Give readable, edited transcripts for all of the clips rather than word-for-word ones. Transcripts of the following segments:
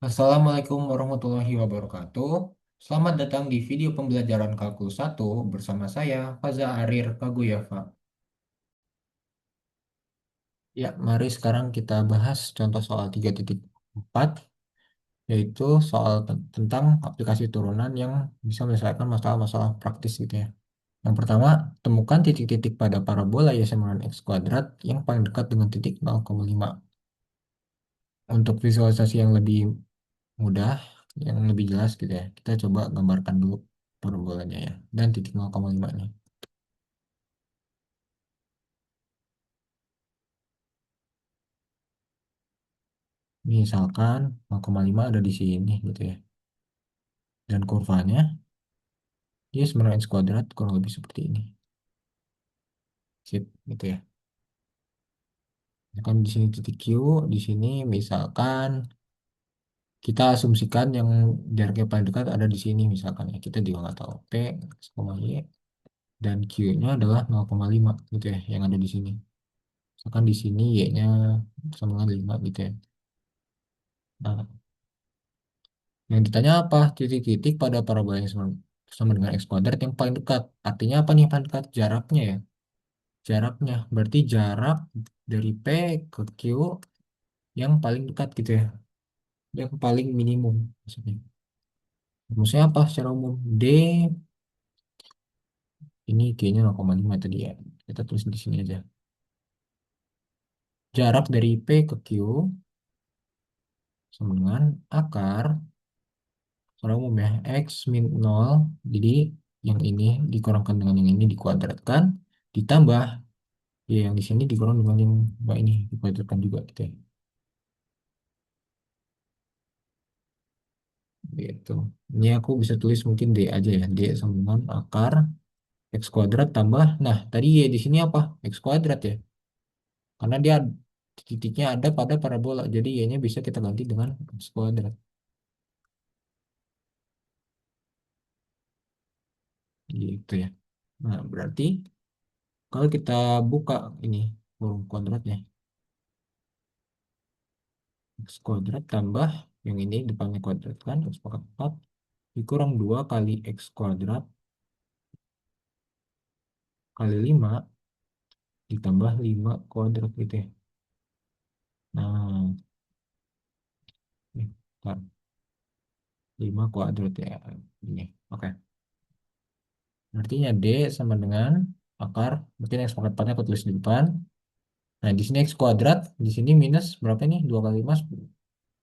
Assalamualaikum warahmatullahi wabarakatuh. Selamat datang di video pembelajaran Kalkulus 1 bersama saya, Faza Arir Kaguyafa. Ya, mari sekarang kita bahas contoh soal 3.4, yaitu soal tentang aplikasi turunan yang bisa menyelesaikan masalah-masalah praktis gitu ya. Yang pertama, temukan titik-titik pada parabola y sama dengan x kuadrat yang paling dekat dengan titik 0,5. Untuk visualisasi yang lebih mudah, yang lebih jelas gitu ya. Kita coba gambarkan dulu parabolanya ya dan titik 0,5-nya. Misalkan 0,5 ada di sini gitu ya. Dan kurvanya dia sebenarnya x kuadrat kurang lebih seperti ini. Sip, gitu ya. Misalkan di sini titik Q, di sini misalkan kita asumsikan yang jaraknya paling dekat ada di sini misalkan ya. Kita juga nggak tahu P, X, Y, dan Q-nya adalah 0,5 gitu ya yang ada di sini. Misalkan di sini Y-nya sama dengan 5 gitu ya. Nah, yang ditanya apa? Titik-titik pada parabola yang sama dengan x kuadrat yang paling dekat. Artinya apa nih paling dekat? Jaraknya ya. Jaraknya. Berarti jarak dari P ke Q yang paling dekat gitu ya. Yang paling minimum maksudnya. Rumusnya apa secara umum? D, ini Q-nya 0,5 tadi ya. Kita tulis di sini aja. Jarak dari P ke Q sama dengan akar secara umum ya. X min 0. Jadi yang ini dikurangkan dengan yang ini dikuadratkan. Ditambah ya, yang di sini dikurang dengan yang mbak ini dikuadratkan juga gitu ya. Gitu. Ini aku bisa tulis mungkin D aja ya. D sama dengan akar X kuadrat tambah. Nah, tadi Y di sini apa? X kuadrat ya. Karena dia titiknya ada pada parabola. Jadi Y-nya bisa kita ganti dengan X kuadrat. Gitu ya. Nah, berarti kalau kita buka ini kurung kuadratnya. X kuadrat tambah yang ini depannya kuadrat kan. X pangkat 4 dikurang 2 kali X kuadrat kali 5 ditambah 5 kuadrat gitu ya. Nah, ini, bentar. 5 kuadrat ya. Ini. Oke. Artinya D sama dengan akar. Mungkin X pangkat 4-nya aku tulis di depan. Nah, di sini X kuadrat. Di sini minus berapa nih? 2 kali 5,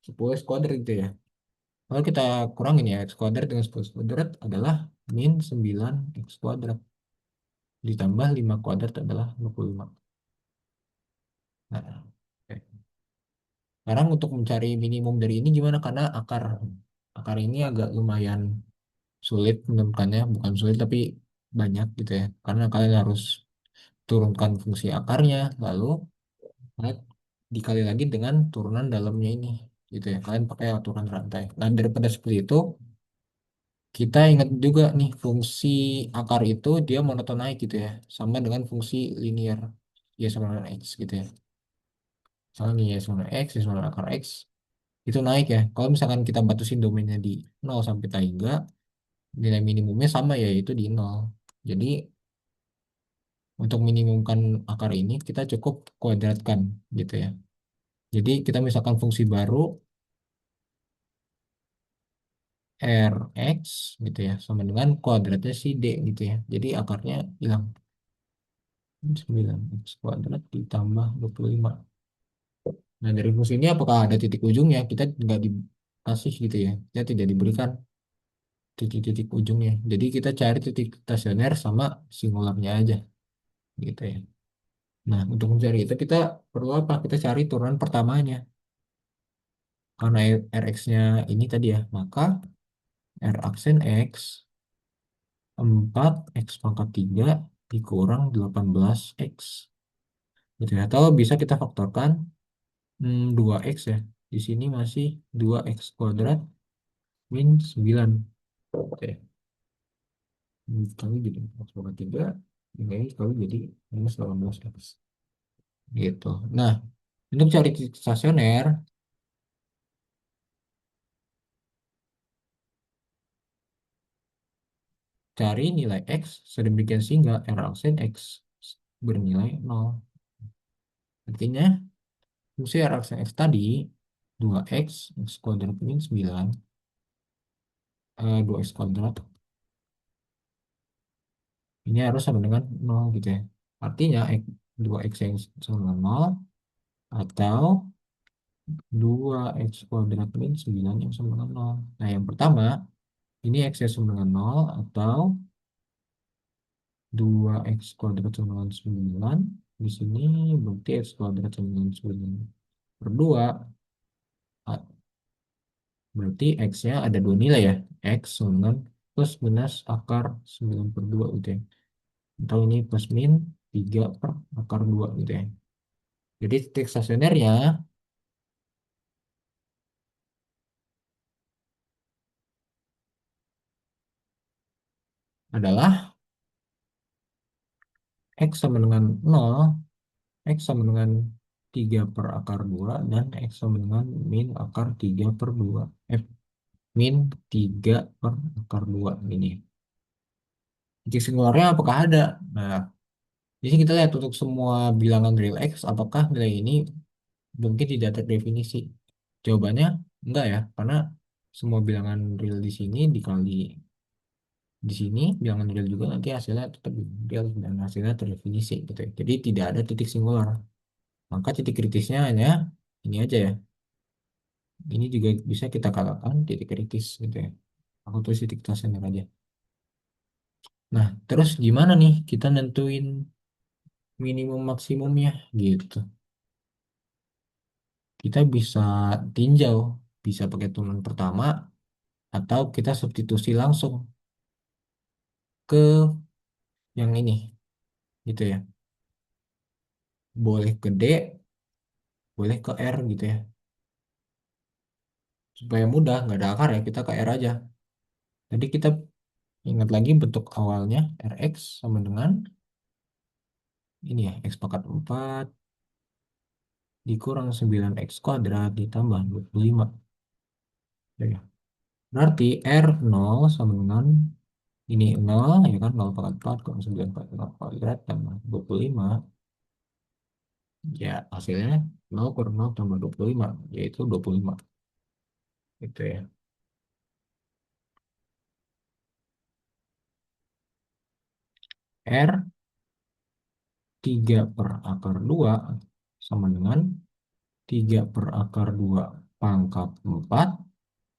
10 X kuadrat gitu ya. Kalau kita kurangin ya, X kuadrat dengan 10 X kuadrat adalah min 9 X kuadrat. Ditambah 5 kuadrat adalah 25. Nah, oke. Sekarang untuk mencari minimum dari ini gimana? Karena akar ini agak lumayan sulit menemukannya, bukan sulit tapi banyak gitu ya. Karena kalian harus turunkan fungsi akarnya, lalu kalian dikali lagi dengan turunan dalamnya ini, gitu ya. Kalian pakai aturan rantai. Nah, daripada seperti itu, kita ingat juga nih fungsi akar itu dia monoton naik gitu ya, sama dengan fungsi linear ya sama dengan x gitu ya. Misalnya nih ya sama dengan x, ya sama dengan akar x itu naik ya. Kalau misalkan kita batasin domainnya di 0 sampai 3, nilai minimumnya sama ya, yaitu di 0. Jadi untuk minimumkan akar ini kita cukup kuadratkan gitu ya. Jadi kita misalkan fungsi baru Rx gitu ya sama dengan kuadratnya si D gitu ya. Jadi akarnya hilang 9 X kuadrat ditambah 25. Nah dari fungsi ini apakah ada titik ujungnya? Kita nggak dikasih gitu ya. Kita tidak diberikan titik-titik ujungnya. Jadi kita cari titik stasioner sama singularnya aja gitu ya. Nah, untuk mencari itu kita perlu apa? Kita cari turunan pertamanya. Karena Rx-nya ini tadi ya, maka R aksen X 4 X pangkat 3 dikurang 18X. Gitu ya. Atau bisa kita faktorkan 2X ya. Di sini masih 2X kuadrat min 9. Oke. Kali jadi X pangkat 3. Ini kali jadi minus 18X. Gitu. Nah, untuk cari titik stasioner, cari nilai X sedemikian sehingga R aksen X bernilai 0. Artinya, fungsi R aksen X tadi, 2X, X kuadrat min 9, 2X kuadrat, ini harus sama dengan 0 gitu ya. Artinya, 2X yang sama dengan 0, atau 2X kuadrat min 9 yang sama dengan 0. Nah, yang pertama, ini X yang sama dengan 0, atau 2X kuadrat sama dengan 9. Di sini berarti X kuadrat sama dengan 9 per 2. Berarti X-nya ada dua nilai ya. X sama dengan plus minus akar 9 per 2 gitu ya. Atau ini plus min 3 per akar 2 gitu ya. Jadi titik stasionernya adalah X sama dengan 0, X sama dengan 3 per akar 2, dan X sama dengan min akar 3 per 2. Min 3 per akar 2 ini. Titik singularnya apakah ada? Nah, di sini kita lihat untuk semua bilangan real X, apakah nilai ini mungkin tidak terdefinisi. Jawabannya enggak ya, karena semua bilangan real di sini dikali di sini bilangan real juga nanti hasilnya tetap real dan hasilnya terdefinisi gitu ya. Jadi tidak ada titik singular. Maka titik kritisnya hanya ini aja ya. Ini juga bisa kita katakan titik kritis gitu ya. Aku tulis titik stasioner aja. Nah, terus gimana nih kita nentuin minimum maksimumnya gitu. Kita bisa tinjau, bisa pakai turunan pertama atau kita substitusi langsung ke yang ini gitu ya. Boleh ke D, boleh ke R gitu ya. Supaya mudah, nggak ada akar ya, kita ke R aja. Jadi kita ingat lagi bentuk awalnya, Rx sama dengan ini ya, X pangkat 4 dikurang 9X kuadrat ditambah 25. Ya. Berarti R0 sama dengan ini 0, ya kan, 0 pangkat 4 kurang 9 pangkat 4 kuadrat tambah 25. Ya, hasilnya 0 kurang 0 tambah 25, yaitu 25. Gitu ya. R 3 per akar 2 sama dengan 3 per akar 2 pangkat 4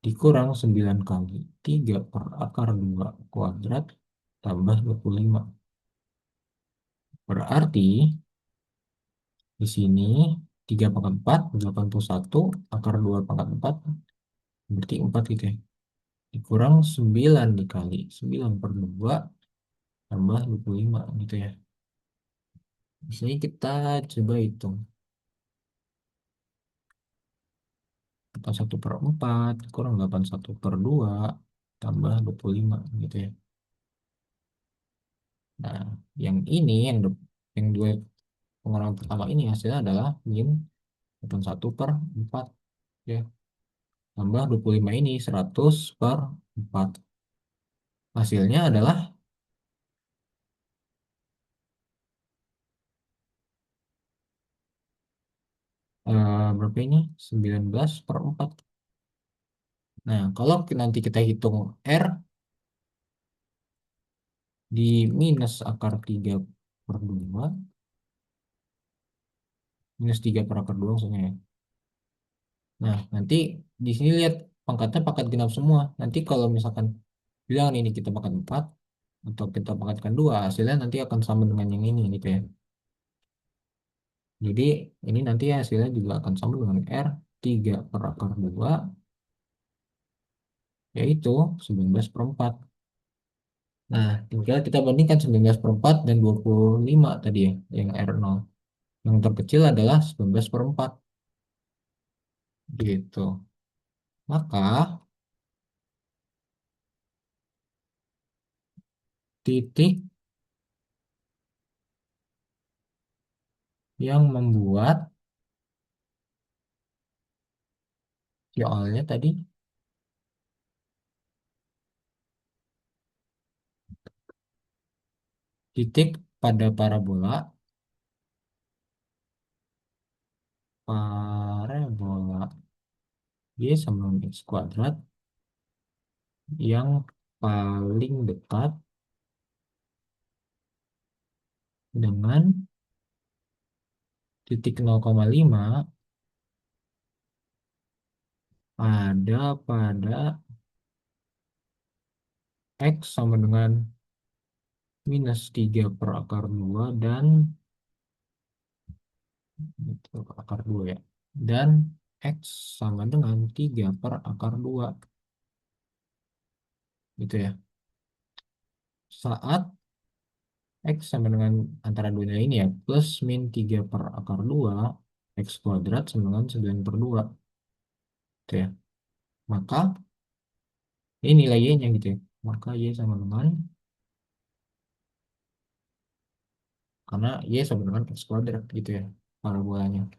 dikurang 9 kali 3 per akar 2 kuadrat tambah 25. Berarti di sini 3 pangkat 4, 81, akar 2 pangkat 4, berarti 4 gitu ya. Dikurang 9 dikali 9 per 2 tambah 25 gitu ya. Di sini kita coba hitung. 81/4 kurang 81/2 tambah 25 gitu ya. Nah, yang ini yang dua pengurangan pertama ini hasilnya adalah min 81/4 ya. Tambah 25 ini 100/4. Hasilnya adalah berapa ini? 19/4. Nah, kalau nanti kita hitung R di minus akar 3 per 2, minus 3 per akar 2 maksudnya ya. Nah, nanti di sini lihat pangkatnya pangkat genap semua. Nanti kalau misalkan bilang ini kita pangkat 4 atau kita pangkatkan 2, hasilnya nanti akan sama dengan yang ini gitu ya. Jadi ini nanti hasilnya juga akan sama dengan R 3 per akar 2, yaitu 19/4. Nah, tinggal kita bandingkan 19/4 dan 25 tadi ya, yang R0. Yang terkecil adalah 19/4 gitu. Maka titik yang membuat soalnya tadi titik pada parabola, parabola y sama dengan x kuadrat yang paling dekat dengan titik 0,5 ada pada x sama dengan -3 per akar 2 dan itu akar 2 ya. Dan x sama dengan 3 per akar 2 gitu ya. Saat x sama dengan antara dua nilai ini ya, plus min 3 per akar 2 x kuadrat sama dengan 9/2 gitu ya. Maka ini nilai y-nya gitu ya. Maka y sama dengan, karena y sama dengan x kuadrat gitu ya parabolanya.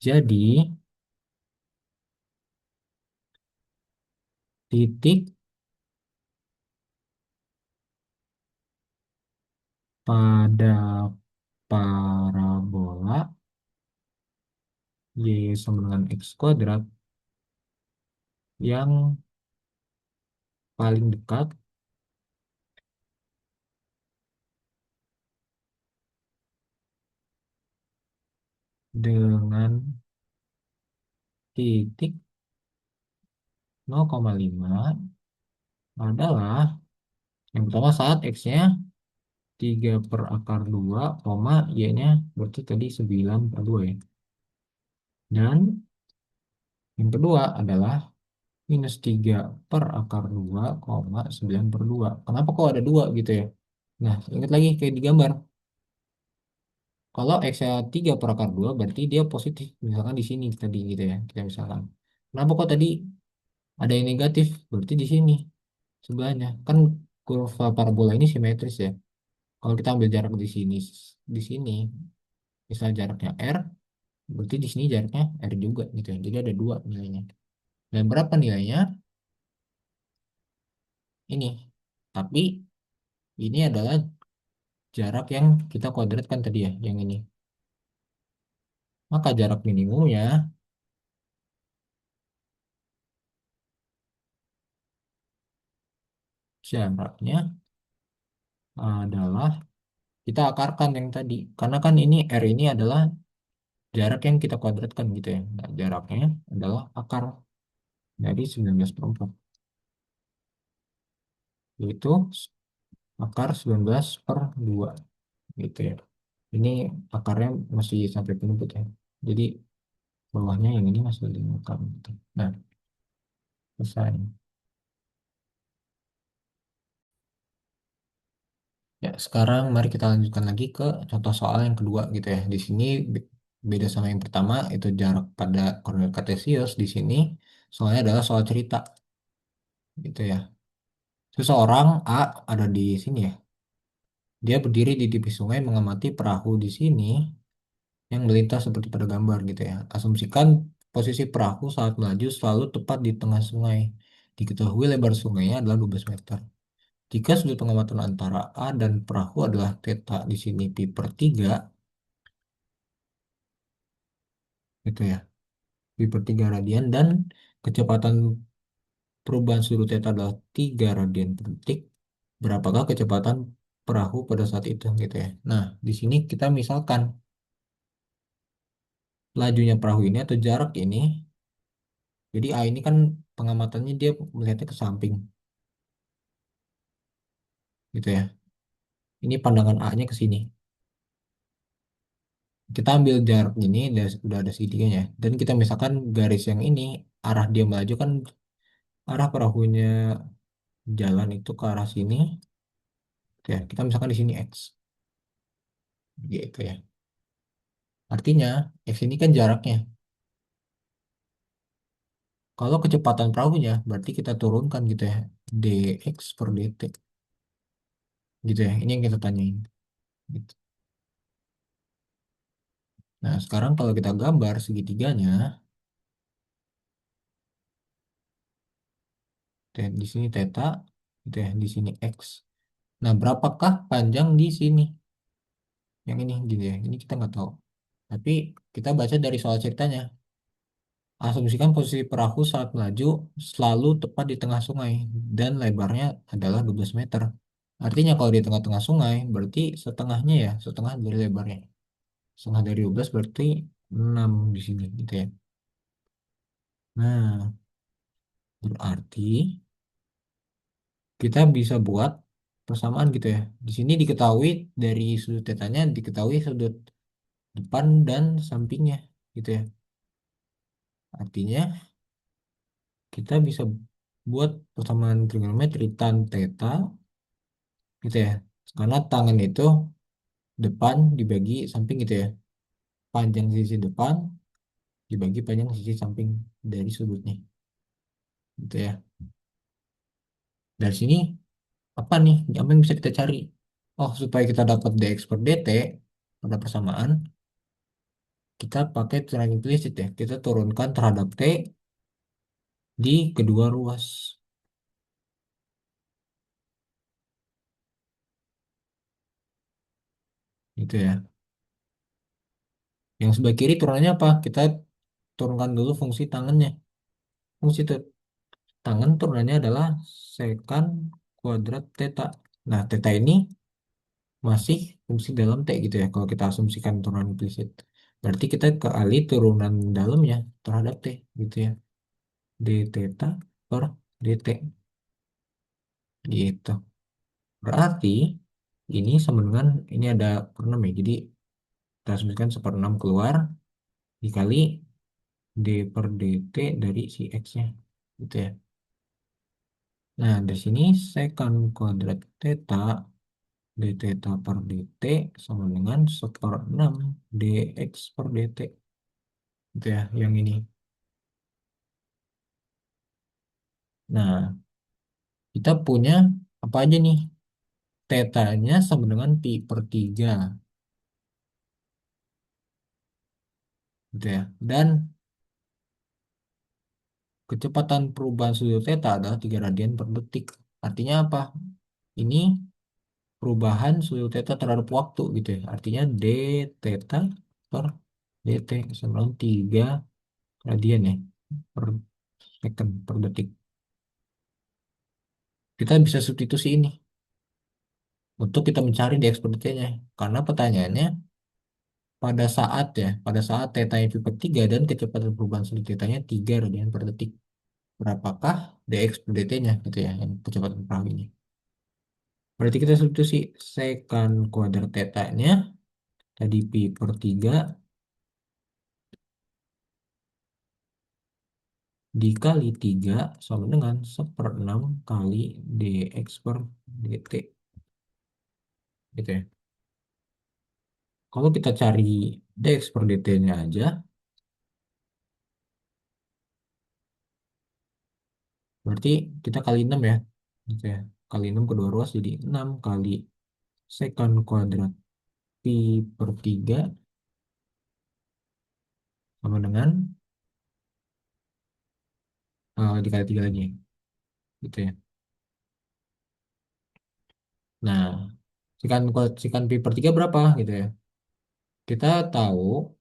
Jadi titik pada parabola y sama dengan x kuadrat yang paling dekat dengan titik 0,5 adalah yang pertama saat x-nya 3 per akar 2, y-nya berarti tadi 9/2 ya. Dan yang kedua adalah -3 per akar 2, 9/2. Kenapa kok ada dua gitu ya? Nah, ingat lagi kayak di gambar. Kalau x-nya 3 per akar 2 berarti dia positif. Misalkan di sini tadi gitu ya. Kita misalkan. Kenapa kok tadi ada yang negatif? Berarti di sini sebelahnya. Kan kurva parabola ini simetris ya. Kalau kita ambil jarak di sini, misal jaraknya R, berarti di sini jaraknya R juga gitu ya. Jadi ada dua nilainya. Dan berapa nilainya? Ini. Tapi ini adalah jarak yang kita kuadratkan tadi ya, yang ini. Maka jarak minimumnya, jaraknya adalah kita akarkan yang tadi. Karena kan ini R ini adalah jarak yang kita kuadratkan gitu ya. Nah, jaraknya adalah akar dari 19/4. Yaitu akar 19/2 gitu ya. Ini akarnya masih sampai penutup ya. Jadi bawahnya yang ini masih 5 akar gitu. Nah, selesai. Ya, sekarang mari kita lanjutkan lagi ke contoh soal yang kedua gitu ya. Di sini beda sama yang pertama, itu jarak pada koordinat kartesius. Di sini soalnya adalah soal cerita gitu ya. Seseorang A ada di sini ya. Dia berdiri di tepi sungai mengamati perahu di sini yang melintas seperti pada gambar gitu ya. Asumsikan posisi perahu saat melaju selalu tepat di tengah sungai. Diketahui lebar sungainya adalah 12 meter. Jika sudut pengamatan antara A dan perahu adalah theta di sini pi/3 gitu ya. Pi/3 radian dan kecepatan perubahan sudut theta adalah 3 radian per detik. Berapakah kecepatan perahu pada saat itu gitu ya. Nah, di sini kita misalkan lajunya perahu ini atau jarak ini. Jadi A ini kan pengamatannya dia melihatnya ke samping gitu ya. Ini pandangan A-nya ke sini. Kita ambil jarak ini udah ada segitiganya. Dan kita misalkan garis yang ini arah dia melaju kan arah perahunya jalan itu ke arah sini. Ya, kita misalkan di sini X gitu ya. Artinya X ini kan jaraknya. Kalau kecepatan perahunya berarti kita turunkan gitu ya. dx/dt gitu ya. Ini yang kita tanyain. Gitu. Nah, sekarang kalau kita gambar segitiganya, di sini theta, gitu ya, di sini x. Nah, berapakah panjang di sini? Yang ini gitu ya. Ini kita nggak tahu. Tapi kita baca dari soal ceritanya. Asumsikan posisi perahu saat melaju selalu tepat di tengah sungai dan lebarnya adalah 12 meter. Artinya kalau di tengah-tengah sungai berarti setengahnya ya, setengah dari lebarnya. Setengah dari 12 berarti 6 di sini gitu ya. Nah, berarti kita bisa buat persamaan gitu ya. Di sini diketahui dari sudut tetanya diketahui sudut depan dan sampingnya gitu ya. Artinya kita bisa buat persamaan trigonometri tan theta gitu ya. Karena tangan itu depan dibagi samping gitu ya. Panjang sisi depan dibagi panjang sisi samping dari sudutnya gitu ya. Dari sini apa nih? Apa yang bisa kita cari? Oh, supaya kita dapat dx per dt pada persamaan, kita pakai terangan implisit ya. Kita turunkan terhadap t di kedua ruas gitu ya. Yang sebelah kiri turunannya apa? Kita turunkan dulu fungsi tangannya. Fungsi tangan turunannya adalah sekant kuadrat theta. Nah, theta ini masih fungsi dalam T gitu ya kalau kita asumsikan turunan implisit. Berarti kita kali turunan dalamnya terhadap T gitu ya. D theta per dt gitu. Berarti ini sama dengan ini ada per 6 ya. Jadi kita asumsikan seperenam keluar dikali d per dt dari si x-nya gitu ya. Nah, di sini sekant kuadrat theta d theta per dt sama dengan seperenam dx per dt gitu ya yang ini. Nah, kita punya apa aja nih? Tetanya sama dengan pi per 3 gitu ya. Dan kecepatan perubahan sudut theta adalah 3 radian per detik. Artinya apa? Ini perubahan sudut theta terhadap waktu gitu ya. Artinya d theta per dt sama dengan 3 radian ya per second per detik. Kita bisa substitusi ini untuk kita mencari dx per dt-nya. Karena pertanyaannya pada saat theta itu per 3 dan kecepatan perubahan sudut theta-nya 3 radian per detik. Berapakah dx per dt-nya gitu ya, yang kecepatan perahu ini. Berarti kita substitusi sekant kuadrat theta-nya tadi pi per 3 dikali 3 sama dengan seperenam kali dx per dt gitu ya. Kalau kita cari dx per dt-nya aja, berarti kita kali 6 ya. Gitu ya. Kali 6 kedua ruas jadi 6 kali sekant kuadrat pi per 3 sama dengan dikali 3 lagi gitu ya. Nah, sikan pi per 3 berapa gitu ya. Kita tahu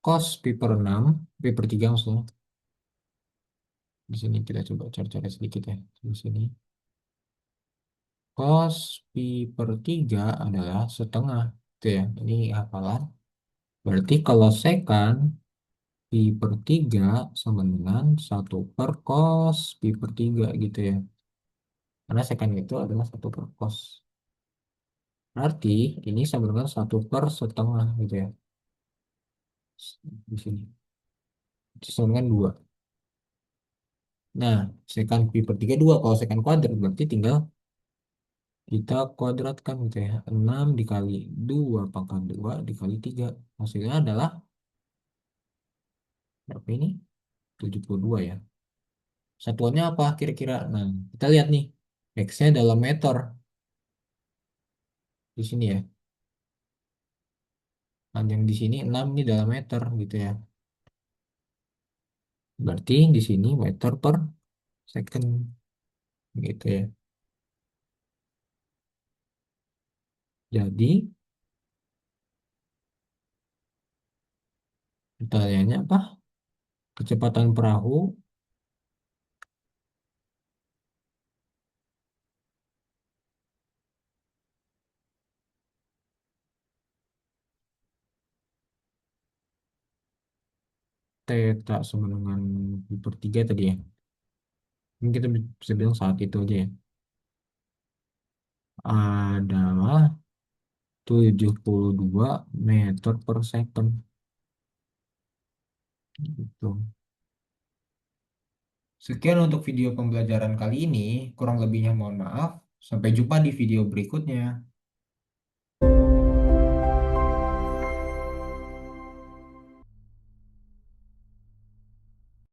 cos pi per 6 pi per 3 maksudnya. Di sini kita coba cari-cari sedikit ya. Di sini. Cos pi per 3 adalah setengah. Gitu ya. Ini hafalan. Berarti kalau sekan pi per 3 sama dengan 1 per cos pi per 3 gitu ya. Karena sekan itu adalah 1 per cos. Berarti ini sama dengan 1 per setengah gitu ya. Di sini. Itu sama dengan 2. Nah, sekant pi per 3 2. Kalau sekant kuadrat berarti tinggal kita kuadratkan gitu ya. 6 dikali 2 pangkat 2 dikali 3. Hasilnya adalah berapa ini? 72 ya. Satuannya apa kira-kira? Nah, kita lihat nih. X-nya dalam meter. Di sini ya. Panjang di sini 6 ini dalam meter gitu ya. Berarti di sini meter per second gitu ya. Jadi pertanyaannya apa? Kecepatan perahu Theta sama dengan pi per 3 tadi ya. Mungkin kita bisa bilang saat itu aja ya. Adalah 72 meter per second. Gitu. Sekian untuk video pembelajaran kali ini. Kurang lebihnya mohon maaf. Sampai jumpa di video berikutnya.